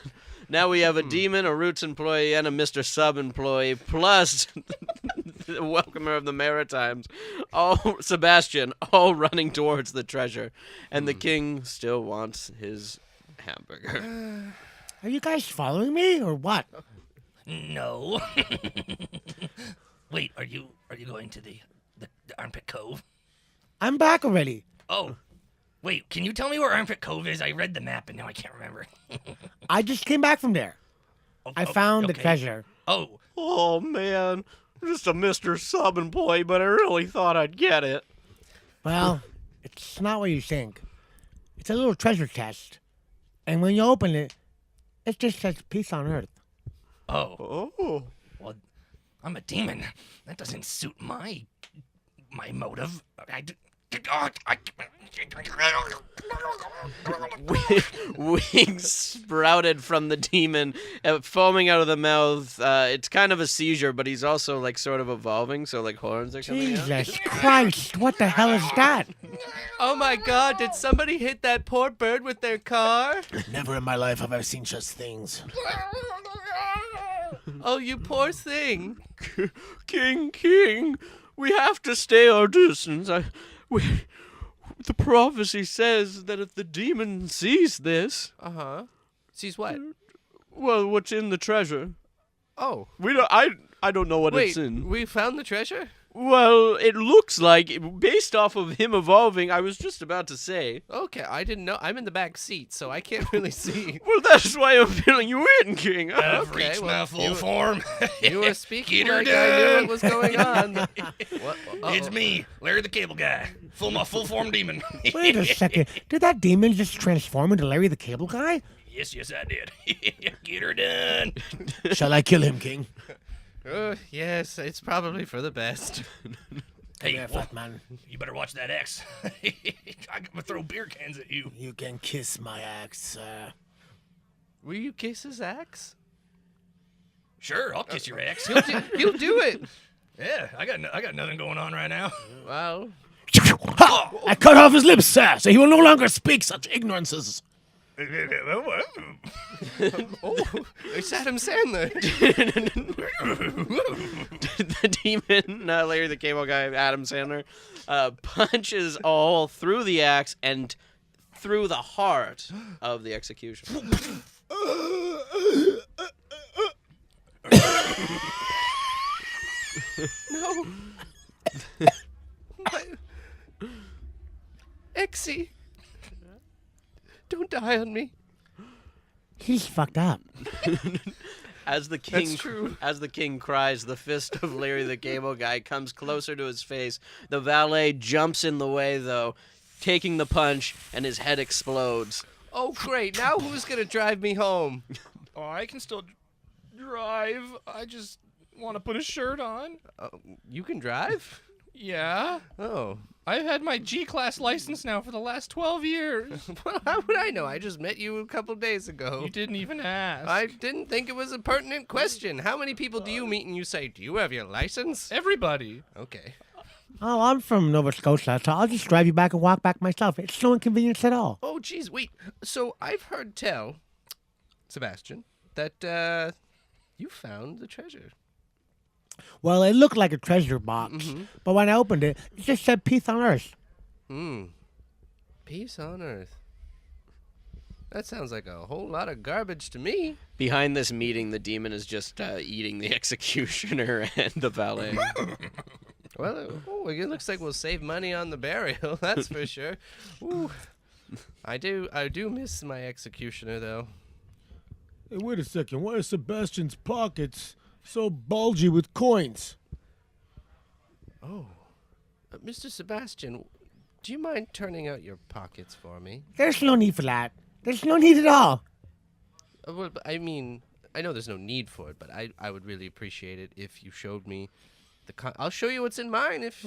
Now we have a demon, a Roots employee, and a Mr. Sub employee, plus the welcomer of the Maritimes, all Sebastian, all running towards the treasure. And the king still wants his hamburger. Are you guys following me or what? No. Wait, are you going to the Armpit Cove? I'm back already. Oh, wait. Can you tell me where Armpit Cove is? I read the map and now I can't remember. I just came back from there. I found the okay. treasure. Oh, Oh man, just a Mr. Sub employee, but I really thought I'd get it. Well, it's not what you think. It's a little treasure chest. And when you open it, it just says peace on earth. oh. Oh. Well, I'm a demon. That doesn't suit my motive. Wings sprouted from the demon, foaming out of the mouth. It's kind of a seizure, but he's also like sort of evolving, so like horns are coming out. Jesus Christ, what the hell is that? Oh my God, did somebody hit that poor bird with their car? Never in my life have I seen such things. Oh, you poor thing. King, we have to stay our distance. The prophecy says that if the demon sees this, Uh-huh. Sees what? well, what's in the treasure? Oh, I don't know what wait, it's in. we found the treasure? Well, it looks like, based off of him evolving, I was just about to say. Okay, I didn't know. I'm in the back seat, so I can't really see. Well, that's why I'm filling you in, King. I've Okay, reached well, my full form. You were speaking Get her like I knew done. what was going on. What? It's me, Larry the Cable Guy, my full form demon. Wait a second. Did that demon just transform into Larry the Cable Guy? Yes, I did. Get her done. Shall I kill him, King? Yes, it's probably for the best. Hey, Yeah, fat man. you better watch that X. I'm gonna throw beer cans at you. You can kiss my axe, sir. Will you kiss his axe? Sure, I'll kiss your X. He'll do it. Yeah, I got nothing going on right now. Wow. Ha! I cut off his lips, sir, so he will no longer speak such ignorances. Oh, it's Adam Sandler. The demon, Larry the Cable Guy, Adam Sandler, punches all through the axe and through the heart of the execution. No. Exy. Don't die on me. He's fucked up. As the king, That's true. as the king cries, the fist of Larry the Cable Guy comes closer to his face. The valet jumps in the way, though, taking the punch, and his head explodes. Oh, great. Now who's going to drive me home? Oh, I can still drive. I just want to put a shirt on. You can drive? Yeah. Oh. I've had my G-class license now for the last 12 years. Well, how would I know? I just met you a couple days ago. You didn't even ask. I didn't think it was a pertinent question. How many people do you meet and you say, "Do you have your license?" Everybody. Okay. Oh, I'm from Nova Scotia, so I'll just drive you back and walk back myself. It's no inconvenience at all. Oh, geez, wait. So I've heard tell, Sebastian, that you found the treasure. Well, it looked like a treasure box, but when I opened it, it just said peace on earth. Peace on earth. That sounds like a whole lot of garbage to me. Behind this meeting, the demon is just eating the executioner and the valet. Well, it looks like we'll save money on the burial. That's for sure. Ooh. I do miss my executioner, though. Hey, wait a second. Why are Sebastian's pockets so bulgy with coins? Mr. Sebastian, do you mind turning out your pockets for me? There's no need for that. There's no need at all. Well, I mean, I know there's no need for it, but I would really appreciate it if you showed me I'll show you what's in mine if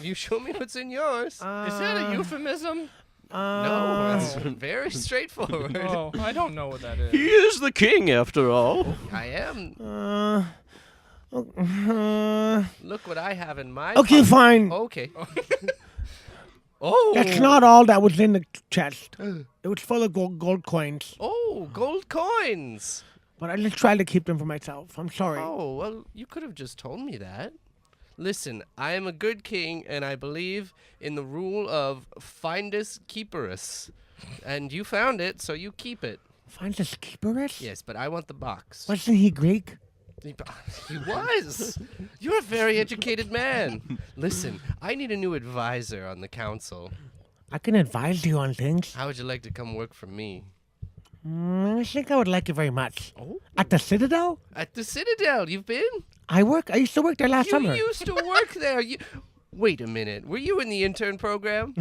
you show me what's in yours. Is that a euphemism? No, it's very straightforward. Oh, I don't know what that is. He is the king, after all. I am. Look what I have in my Okay, pocket. fine. Okay. Oh. That's not all that was in the chest. It was full of gold coins. Oh, gold coins. But I just tried to keep them for myself. I'm sorry. Oh, well, you could have just told me that. Listen, I am a good king, and I believe in the rule of findus keeperus. And you found it, so you keep it. Findus keeperus? Yes, but I want the box. Wasn't he Greek? He was. You're a very educated man. Listen, I need a new advisor on the council. I can advise you on things. How would you like to come work for me? I think I would like it very much. Oh. At the Citadel? At the Citadel, you've been? I used to work there last You summer. used to work there. Wait a minute. Were you in the intern program?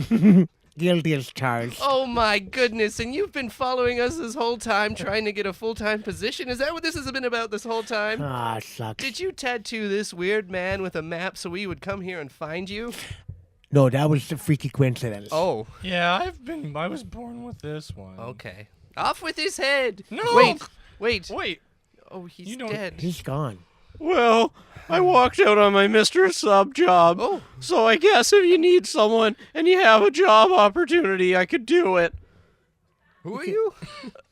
Guilty as charged. Oh my goodness, and you've been following us this whole time trying to get a full-time position? Is that what this has been about this whole time? Ah, sucks. Did you tattoo this weird man with a map so we would come here and find you? No, that was a freaky coincidence. Oh, Yeah, I was born with this one. okay. Off with his head. No! Wait. Wait. Oh, he's You don't- dead. He's gone. Well, I walked out on my Mr. Sub job. Oh. So I guess if you need someone and you have a job opportunity, I could do it. Who are you?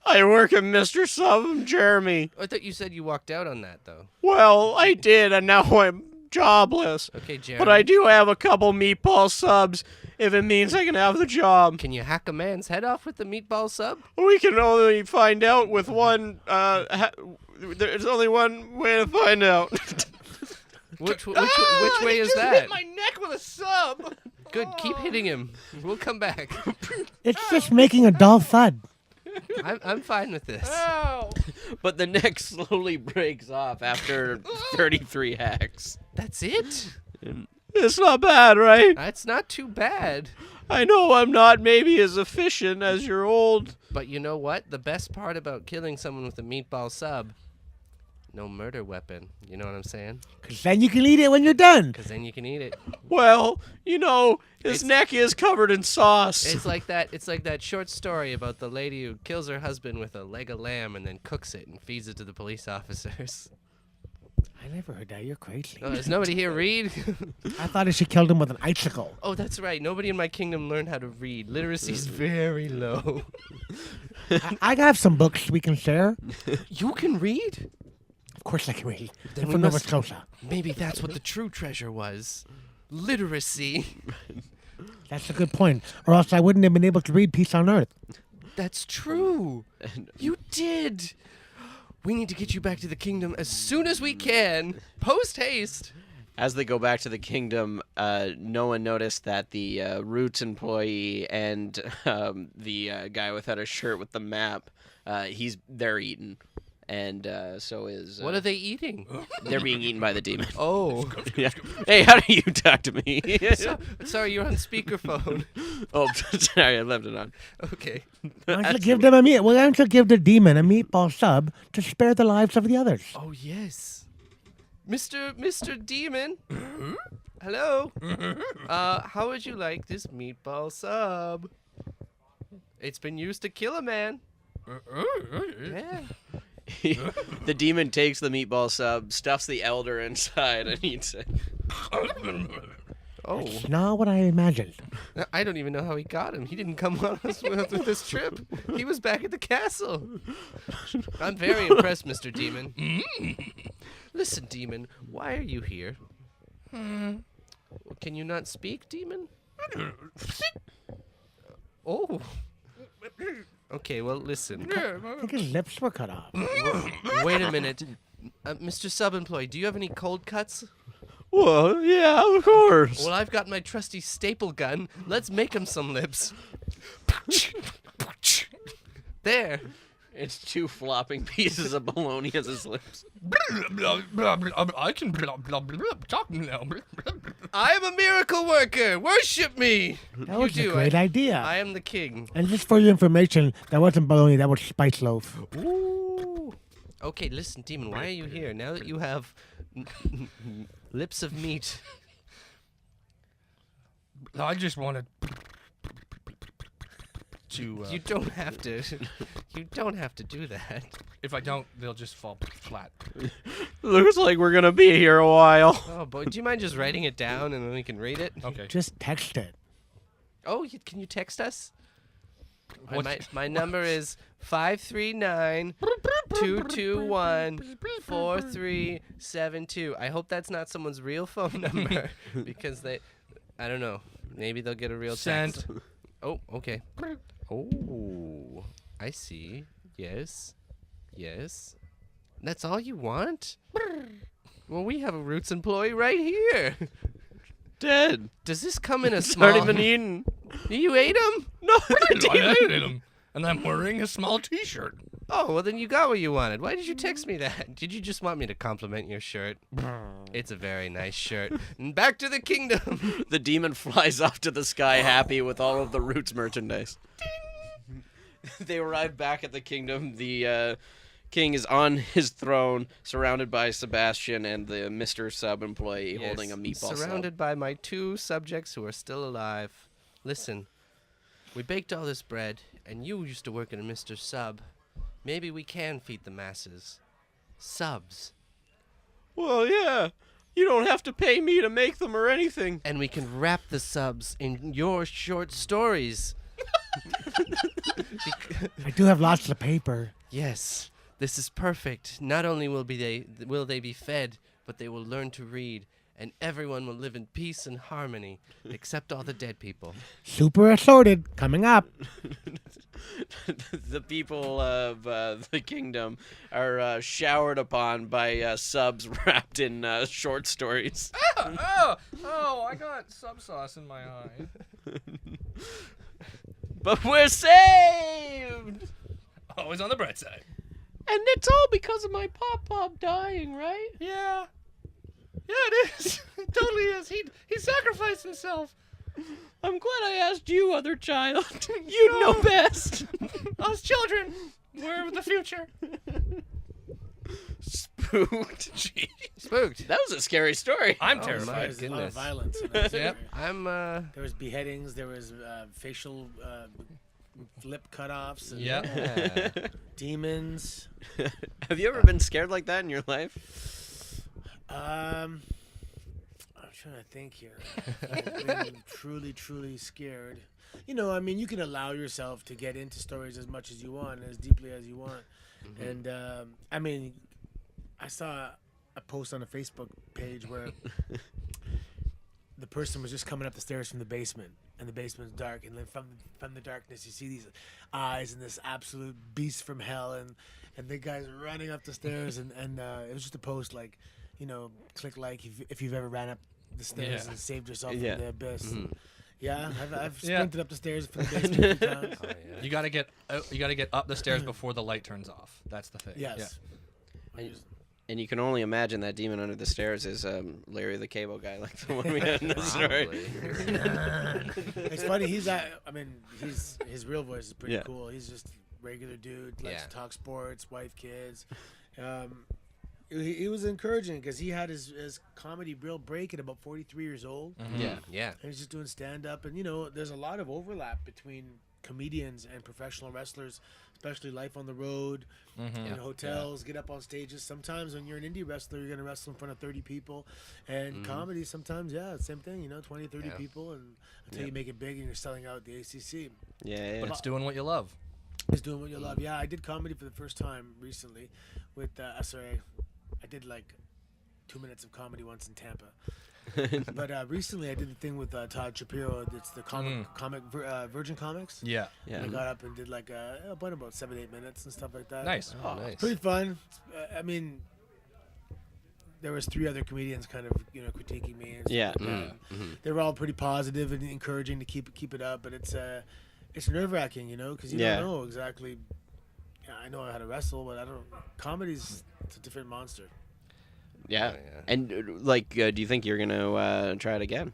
I work at Mr. Sub. I'm Jeremy. I thought you said you walked out on that, though. Well, I did, and now I'm jobless. Okay, Jeremy. But I do have a couple meatball subs if it means I can have the job. Can you hack a man's head off with the meatball sub? We can only find out with one. There's only one way to find out. Which way is that? My neck with a sub. Good, keep hitting him. We'll come back. It's just making a dull thud. I'm fine with this. Ow. But the neck slowly breaks off after 33 hacks. That's it? It's not bad, right? That's not too bad. I know I'm not maybe as efficient as your old. But you know what? The best part about killing someone with a meatball sub, no murder weapon. You know what I'm saying? Because then you can eat it when you're done. Because then you can eat it. Well, his It's- neck is covered in sauce. It's like that short story about the lady who kills her husband with a leg of lamb and then cooks it and feeds it to the police officers. I never heard that. You're crazy. Oh, does nobody here read? I thought she killed him with an icicle. Oh, that's right. Nobody in my kingdom learned how to read. Literacy's very low. I have some books we can share. You can read? Of course I can read. Then I'm we from Nova must- Scotia. Maybe that's what the true treasure was. Literacy. That's a good point. Or else I wouldn't have been able to read Peace on Earth. That's true. You did. We need to get you back to the kingdom as soon as we can. Post haste. As they go back to the kingdom, no one noticed that the Roots employee and the guy without a shirt with the map, they're eaten. And so is... What are they eating? They're being eaten by the demon. Oh. Yeah. Hey, how do you talk to me? Sorry, you're on speakerphone. Oh, sorry, I left it on. Okay. Why don't you give them a meat? Why don't you give the demon a meatball sub to spare the lives of the others? Oh, yes. Mr. Demon. Hello. How would you like this meatball sub? It's been used to kill a man. Yeah. The demon takes the meatball sub, stuffs the elder inside, and eats it. Oh, It's not what I imagined. I don't even know how he got him. He didn't come on us with this trip. He was back at the castle. I'm very impressed, Mr. Demon. Listen, Demon, why are you here? Can you not speak, Demon? Oh. Okay, well, listen. I think his lips were cut off. Wait a minute. Mr. Sub-Employee, do you have any cold cuts? Well, yeah, of course. Well, I've got my trusty staple gun. Let's make him some lips. There. It's 2 flopping pieces of bologna as his lips. I can talk now. I am a miracle worker. Worship me. That was You a do. great idea. I am the king. And just for your information, that wasn't bologna, that was spice loaf. Ooh. Okay, listen, Demon, why are you here? Now that you have lips of meat. I just wanted to. You don't have to. You don't have to do that. If I don't, they'll just fall flat. Looks like we're gonna be here a while. Oh boy, do you mind just writing it down and then we can read it? Okay. Just text it. Oh, can you text us? What- My number is 539-221-4372. I hope that's not someone's real phone number because I don't know. Maybe they'll get a real Send. text. Oh, okay. Oh, I see. Yes. Yes. That's all you want? Well, we have a Roots employee right here. Dead. Does this come in a It's small... not even eaten. You ate him? No, I ate him, and I'm wearing a small T-shirt. Oh, well, then you got what you wanted. Why did you text me that? Did you just want me to compliment your shirt? It's a very nice shirt. And back to the kingdom. The demon flies off to the sky happy with all of the Roots merchandise. They arrive back at the kingdom. The king is on his throne, surrounded by Sebastian and the Mr. Sub employee holding a meatball surrounded by my 2 subjects who are still alive. Listen, we baked all this bread, and you used to work at a Mr. Sub. Maybe we can feed the masses. Subs. Well, yeah. You don't have to pay me to make them or anything. And we can wrap the subs in your short stories. I do have lots of paper. Yes, this is perfect. Not only will they be fed, but they will learn to read, and everyone will live in peace and harmony, except all the dead people. Super assorted. Coming up. The people of the kingdom are showered upon by subs wrapped in short stories. Oh, I got sub sauce in my eye. But we're saved! Always on the bright side. And it's all because of my pop-pop dying, right? Yeah. Yeah, it is. It totally is. He sacrificed himself. I'm glad I asked you, other child. You know best. Us children. We're the future. Spooked. Jeez. Spooked. That was a scary story. I'm Oh, terrified. my There's a lot of goodness. violence in that Yep. story. I'm There was beheadings. There was facial lip cutoffs. And yeah. demons. Have you ever been scared like that in your life? I'm trying to think here. I've been truly scared. You know, I mean, you can allow yourself to get into stories as much as you want, as deeply as you want. And, I mean, I saw a post on a Facebook page where the person was just coming up the stairs from the basement, and the basement's dark, and then from the darkness you see these eyes and this absolute beast from hell, and the guy's running up the stairs, and it was just a post like, you know, click like if you've ever ran up the stairs Yeah. and saved yourself Yeah. from the abyss. Yeah, I've Yeah. sprinted up the stairs from the basement a few times. Oh, yeah. You gotta get up the stairs before the light turns off. That's the thing. Yes. And you can only imagine that demon under the stairs is Larry the Cable Guy, like the one we had in the story. Probably. It's funny. His real voice is pretty Yeah. cool. He's just a regular dude. Likes Yeah. to talk sports, wife, kids. It was encouraging because he had his comedy real break at about 43 years old. Yeah, yeah. And he's just doing stand-up. And, there's a lot of overlap between comedians and professional wrestlers, especially life on the road, in hotels, get up on stages. Sometimes when you're an indie wrestler, you're going to wrestle in front of 30 people. And comedy, sometimes, same thing, 20, 30 people until you make it big and you're selling out the ACC. Yeah. But it's doing what you love. It's doing what you love. Yeah, I did comedy for the first time recently with, I did like 2 minutes of comedy once in Tampa. But recently I did the thing with Todd Shapiro. It's the comic Virgin Comics. Yeah. And I got up and did like about 7-8 minutes and stuff like that. Nice. Oh, nice. Pretty fun. I mean, there was 3 other comedians kind of critiquing me. And stuff like that. They were all pretty positive and encouraging to keep it up. But it's nerve-wracking, because you don't know exactly. I know how to wrestle, but I don't. Comedy's it's a different monster. Yeah. Oh, yeah. And do you think you're gonna try it again?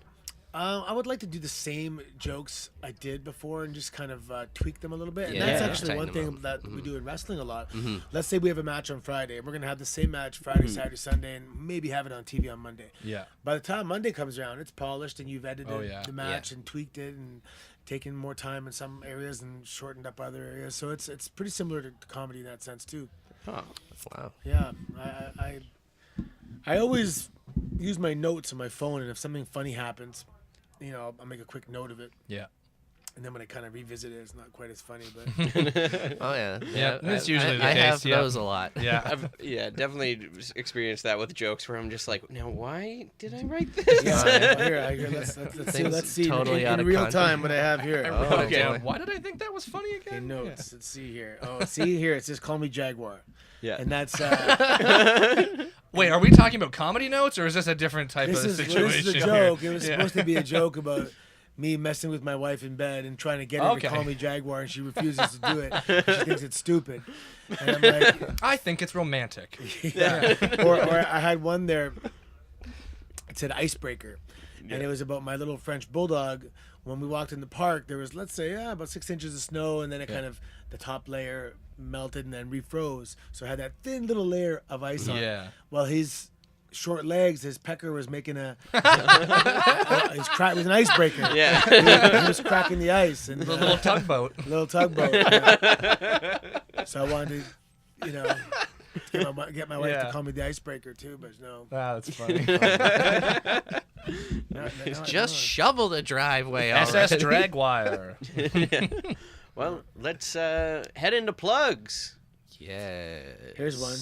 I would like to do the same jokes I did before and just kind of tweak them a little bit. And Yeah, that's yeah. actually one Tighten them thing up. that we do in wrestling a lot. Let's say we have a match on Friday, and we're going to have the same match Friday, Saturday, Sunday, and maybe have it on TV on Monday. Yeah. By the time Monday comes around, it's polished, and you've edited yeah. the match and tweaked it and taken more time in some areas and shortened up other areas. So it's pretty similar to comedy in that sense, too. Huh. Wow. Yeah, I always use my notes on my phone, and if something funny happens, I'll make a quick note of it, Yeah. and then when I kind of revisit it, it's not quite as funny. But Oh yeah. Yeah, that's usually the I case, have yeah. those a lot. Yeah. I've definitely experienced that with jokes where I'm just like, now why did I write this? here, let's see totally in out of real context. time what I have here. I wrote it okay. down. Why did I think that was funny Okay, again? notes. Let's see here. Oh, see here. It says "Call me Jaguar," Yeah. and that's Wait, are we talking about comedy notes, or is this a different type this of is situation? a joke. It was Yeah. supposed to be a joke about me messing with my wife in bed and trying to get her Okay. to call me Jaguar, and she refuses to do it. She thinks it's stupid. And I'm like, I think it's romantic. yeah. Or I had one there. It said icebreaker, and it was about my little French bulldog. When we walked in the park, there was, let's say, about 6 inches of snow, and then it kind of the top layer melted and then refroze. So I had that thin little layer of ice on. Yeah. Well, his short legs, his pecker was making it was an icebreaker. Yeah. He was cracking the ice and The little tugboat. little tugboat. Yeah. So I wanted to, get my wife Yeah. to call me the icebreaker too, but no. Wow, that's funny. Just shovel the driveway. SS already. Dragwire. Well, let's head into plugs. Yeah. Here's one.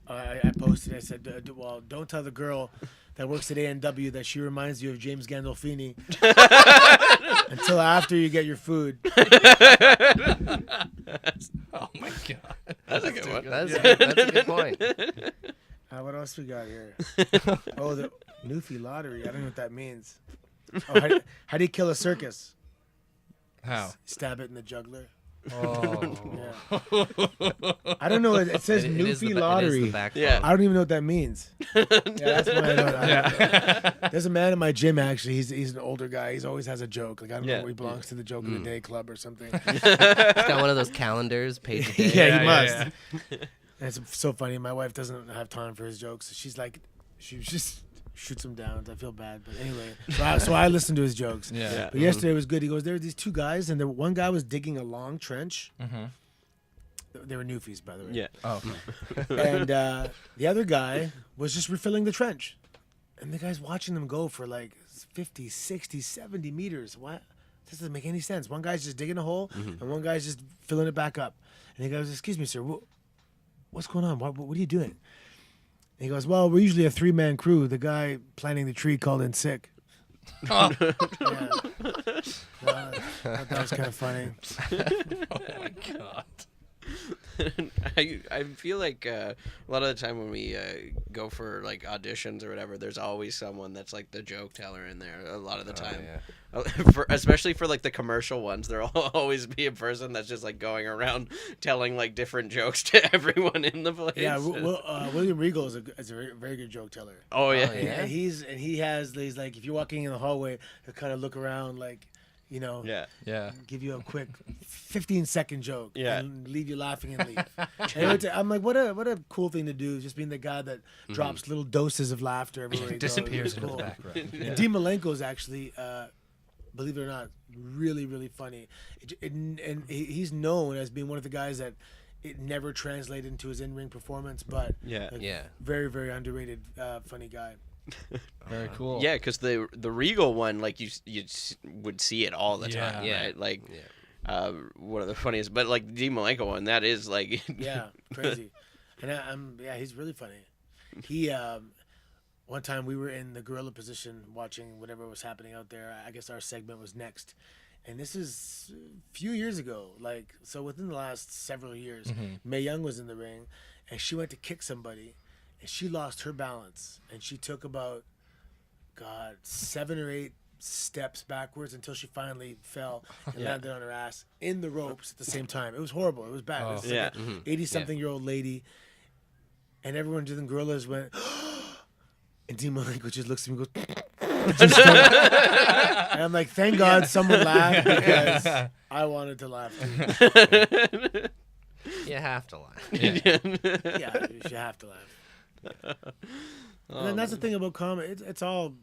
I posted. I said, "Well, don't tell the girl that works at A&W that she reminds you of James Gandolfini until after you get your food." Oh my god. That's a good one. That's a good point. What else we got here? Oh, the Newfie lottery. I don't know what that means. Oh, how do you kill a circus? How? Stab it in the jugular. Oh. Yeah. I don't know. It says It is the Newfie ba- it is the lottery. backbone. Yeah. I don't even know what that means. Yeah, that's why I don't. Yeah. There's a man in my gym actually. He's an older guy. He always has a joke. Like I don't Yeah. know. He belongs to the Joke of the Day Club or something. He's got one of those calendars, page a day. Yeah, he must. yeah. And it's so funny. My wife doesn't have time for his jokes. She's like, she just shoots him down. I feel bad, but anyway. So I listen to his jokes. Yeah. Yeah. But yesterday was good. He goes, there were these 2 guys, and one guy was digging a long trench. Mm-hmm. They were Newfies, by the way. Yeah. Oh. And the other guy was just refilling the trench. And the guy's watching them go for like 50, 60, 70 meters. What? This doesn't make any sense. One guy's just digging a hole, and one guy's just filling it back up. And he goes, "Excuse me, sir, what's going on? What are you doing?" And he goes, "Well, we're usually a 3-man crew. The guy planting the tree called in sick." Oh. Yeah. That was kind of funny. Oh my god. I feel like a lot of the time when we go for like auditions or whatever, there's always someone that's like the joke teller in there. A lot of the time, especially for like the commercial ones, there'll always be a person that's just like going around telling like different jokes to everyone in the place. Yeah, William Regal is a very good joke teller. Oh yeah. Oh, yeah. And he's like, if you're walking in the hallway, he'll kind of look around like, Yeah. give you a quick 15-second joke Yeah. and leave you laughing and leave. And I'm like, what a cool thing to do, just being the guy that drops little doses of laughter everywhere he Disappears goes. into Cool. the background. And Dean Malenko is actually, believe it or not, really, really funny. And he's known as being one of the guys that it never translated into his in-ring performance, but very, very underrated funny guy. Very cool. Yeah, because the Regal one, like you would see it all the time, Yeah. right? Like, one of the funniest. But like the Dean Malenko one, that is like, Yeah, crazy. And he's really funny. He one time we were in the gorilla position watching whatever was happening out there. I guess our segment was next. And this is a few years ago, like, so within the last several years, Mae Young was in the ring, and she went to kick somebody, and she lost her balance, and she took about, 7 or 8 steps backwards until she finally fell and landed on her ass in the ropes at the same time. It was horrible. It was bad. It was like an 80-something-year-old lady, and everyone in the gorillas went, and Dean Malenko just looks at me and goes, and I'm like, thank God someone laughed, because I wanted to laugh too. You have to laugh. Yeah, you have to laugh. And then that's the thing about comedy. It's all,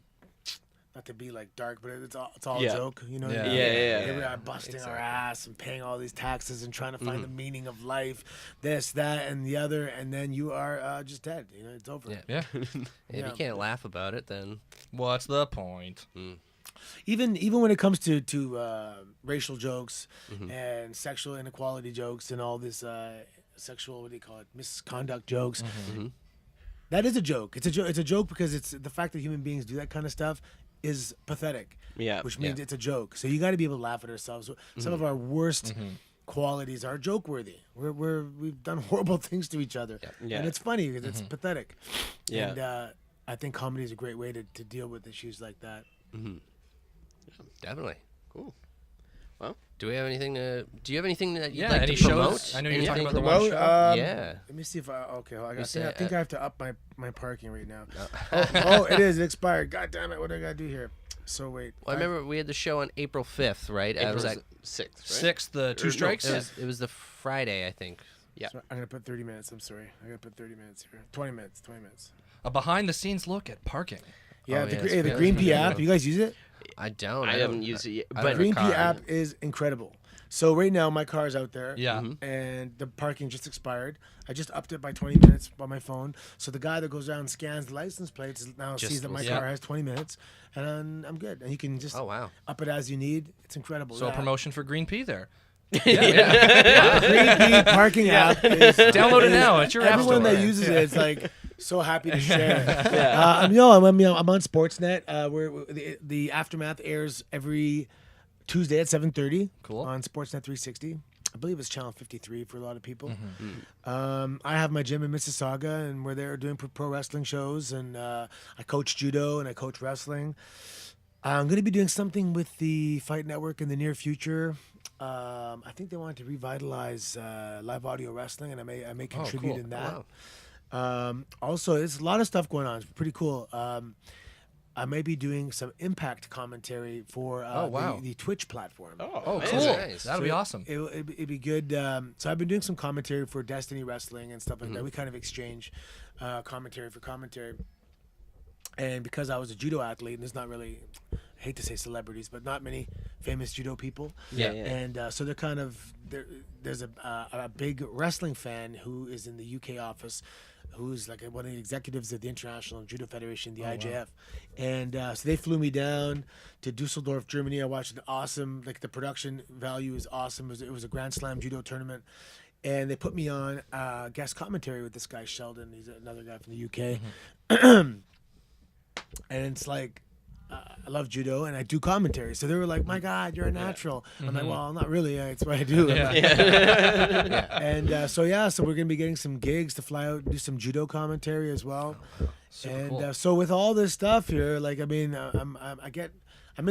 not to be like dark, but it's all a joke, you know? Yeah. Here we are busting our ass and paying all these taxes and trying to find the meaning of life, this, that, and the other, and then you are just dead. You know, it's over. Yeah. If you can't laugh about it, then What's the point? Even when it comes to racial jokes and sexual inequality jokes and all this sexual, what do you call it, misconduct jokes. That is a joke. It's a joke because it's the fact that human beings do that kind of stuff is pathetic. Yeah. Which means it's a joke. So you got to be able to laugh at ourselves. Some of our worst qualities are joke worthy. We've done horrible things to each other, and it's funny because it's pathetic. Yeah. And I think comedy is a great way to deal with issues like that. definitely. Cool. Well, Do we have anything? Do you have anything that you'd Yeah, like any to promote? shows? I know you're talking Anything? about the one show. Yeah. Let me see if I say, I think I have to up my parking right now. It is. It expired. God damn it! What do I gotta do here? So wait. Well, I remember we had the show on April 5th, right? April was that 6th, right? 6th, the two no, strikes. it was the Friday, I think. Yeah. So I'm gonna put 30 minutes. I'm sorry. I gotta put 30 minutes here. 20 minutes. 20 minutes. A behind-the-scenes look at parking. Yeah, Oh, the, yeah, hey, the it's Green really Pea good. app. You guys use it? I don't. I haven't used it yet, I don't but have a Green car. Pea app is incredible. So right now my car's out there. Yeah. And the parking just expired. I just upped it by 20 minutes on my phone. So the guy that goes around and scans the license plates now sees that my car has 20 minutes, and I'm good. And you can just up it as you need. It's incredible. So a promotion for Green Pea there. Green Pea parking app is Download it now. It's your app everyone store. that uses it is like so happy to share it. I'm on Sportsnet. Where the Aftermath airs every Tuesday at 7:30. Cool. On Sportsnet 360. I believe it's channel 53 for a lot of people. I have my gym in Mississauga, and we're there doing pro wrestling shows, and I coach judo and I coach wrestling. I'm going to be doing something with the Fight Network in the near future. I think they want to revitalize live audio wrestling, and I may contribute in that. Also, there's a lot of stuff going on. It's pretty cool. I may be doing some Impact commentary for the Twitch platform. Oh, man. cool. Nice. That'd be awesome. It'd be good. So I've been doing some commentary for Destiny Wrestling and stuff like that. We kind of exchange commentary for commentary. And because I was a judo athlete, and there's not really, I hate to say celebrities, but not many famous judo people. Yeah. And so they're kind of, there's a big wrestling fan who is in the UK office, who's like one of the executives of the International Judo Federation, the IJF. And so they flew me down to Dusseldorf, Germany. I watched an awesome, like the production value is awesome. It was a Grand Slam judo tournament. And they put me on guest commentary with this guy, Sheldon. He's another guy from the UK. And it's like, I love judo and I do commentary. So they were like, my God, you're a natural. I'm like, well, not really. It's what I do. And so we're going to be getting some gigs to fly out and do some judo commentary as well. Cool. So with all this stuff here, like, I mean, I feel like I'm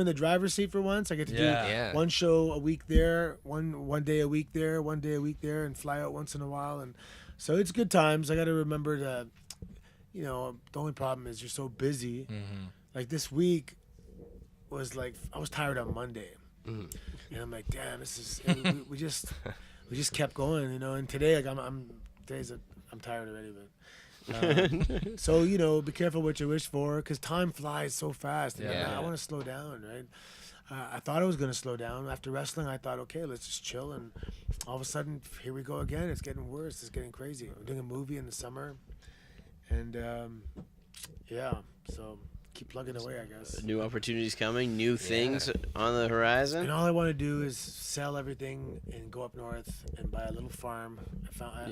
in the driver's seat for once. I get to do one show a week there, one day a week there, one day a week there, and fly out once in a while. And so it's good times. I got to remember to, the only problem is you're so busy. Like this week, was like, I was tired on Monday, and I'm like, damn, this is. We just kept going, And today, like I'm tired already, but. So be careful what you wish for, because time flies so fast. And I want to slow down, right? I thought I was going to slow down after wrestling. I thought, okay, let's just chill, and all of a sudden, here we go again. It's getting worse. It's getting crazy. We're doing a movie in the summer, and so keep plugging away, I guess. New opportunities coming, new things on the horizon. And all I want to do is sell everything and go up north and buy a little farm.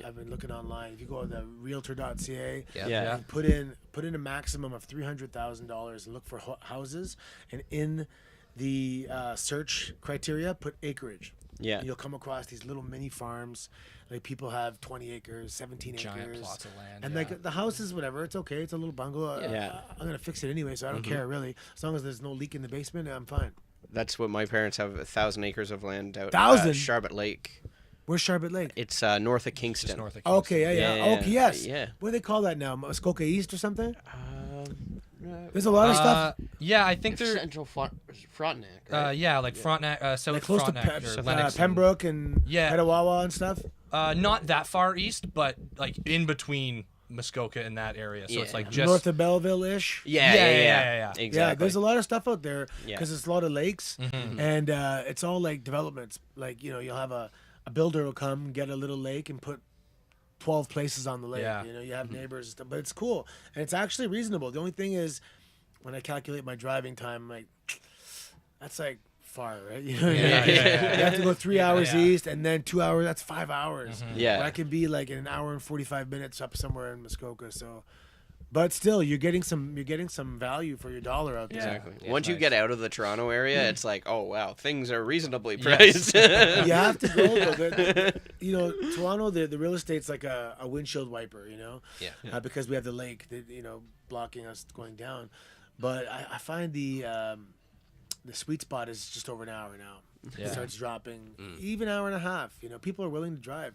I've been looking online. If you go to realtor.ca, and put in a maximum of $300,000 and look for houses, and in the search criteria, put acreage. Yeah. And you'll come across these little mini farms. Like people have 20 acres, 17 Giant acres. plots of land. And like the house is whatever. It's okay. It's a little bungalow. I'm going to fix it anyway, so I don't care really. As long as there's no leak in the basement, I'm fine. That's what my parents have, 1,000 acres of land out 1,000? Sharbot Lake. Where's Sharbot Lake? It's north of Kingston. Just north of Okay, Yeah, okay, yes. yeah. What do they call that now? Muskoka East or something? There's a lot of stuff. Yeah, I think they're Central Frontenac. Right? like Frontenac, South Like close to Frontenac or Lennox. Pembroke and Yeah. Petawawa and stuff. Not that far east, but like in between Muskoka and that area. So it's like just North of Belleville-ish. Yeah. Exactly. Yeah, there's a lot of stuff out there Yeah. because it's a lot of lakes, and it's all like developments. Like you'll have a builder will come get a little lake and put 12 places on the lake. Yeah. You have neighbors and stuff, but it's cool and it's actually reasonable. The only thing is, when I calculate my driving time, I'm like, that's like far, right? You have to go 3 hours east and then 2 hours. That's 5 hours. Yeah. But I could be like in an hour and 45 minutes up somewhere in Muskoka. So, but still, you're getting some value for your dollar out there. Exactly. Yeah, Once you nice. get out of the Toronto area, it's like, oh wow, things are reasonably priced. You have to go though. Toronto, the real estate's like a windshield wiper, because we have the lake, blocking us going down. But I find the sweet spot is just over an hour now. Yeah. It starts dropping, even hour and a half. People are willing to drive.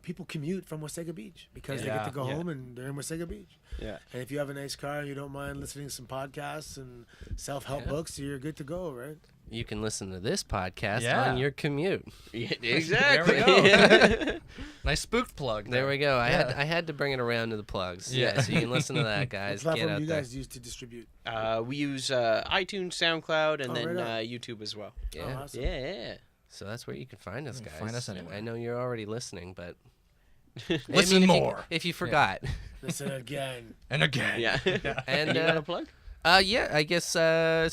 People commute from Wasaga Beach because they get to go home and they're in Wasaga Beach. Yeah. And if you have a nice car and you don't mind listening to some podcasts and self-help books, you're good to go, right? You can listen to this podcast Yeah. on your commute. Yeah, exactly. There we go. Nice spooked plug. There we go. I had to bring it around to the plugs. Yeah. So you can listen to that, guys. What Get platform out do you there. guys use to distribute? We use iTunes, SoundCloud, and Oh, then right on. YouTube as well. Yeah. Oh, awesome. Yeah. So that's where you can find us, guys. Find us anywhere. I know you're already listening, but Listen more. if you forgot. Listen again. And again. Yeah. And You got a plug? yeah, I guess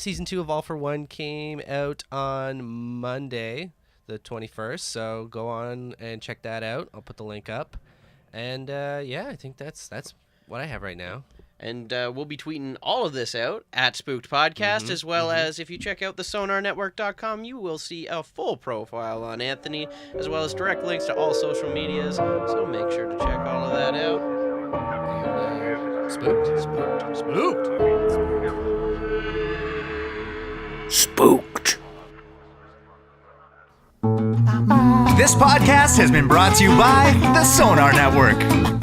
season 2 of All for One came out on Monday, the 21st. So go on and check that out. I'll put the link up. And I think that's what I have right now. And we'll be tweeting all of this out at Spooked Podcast, as well as if you check out the sonarnetwork.com, you will see a full profile on Anthony, as well as direct links to all social medias. So make sure to check all of that out. Spooked. Spooked. This podcast has been brought to you by the Sonar Network.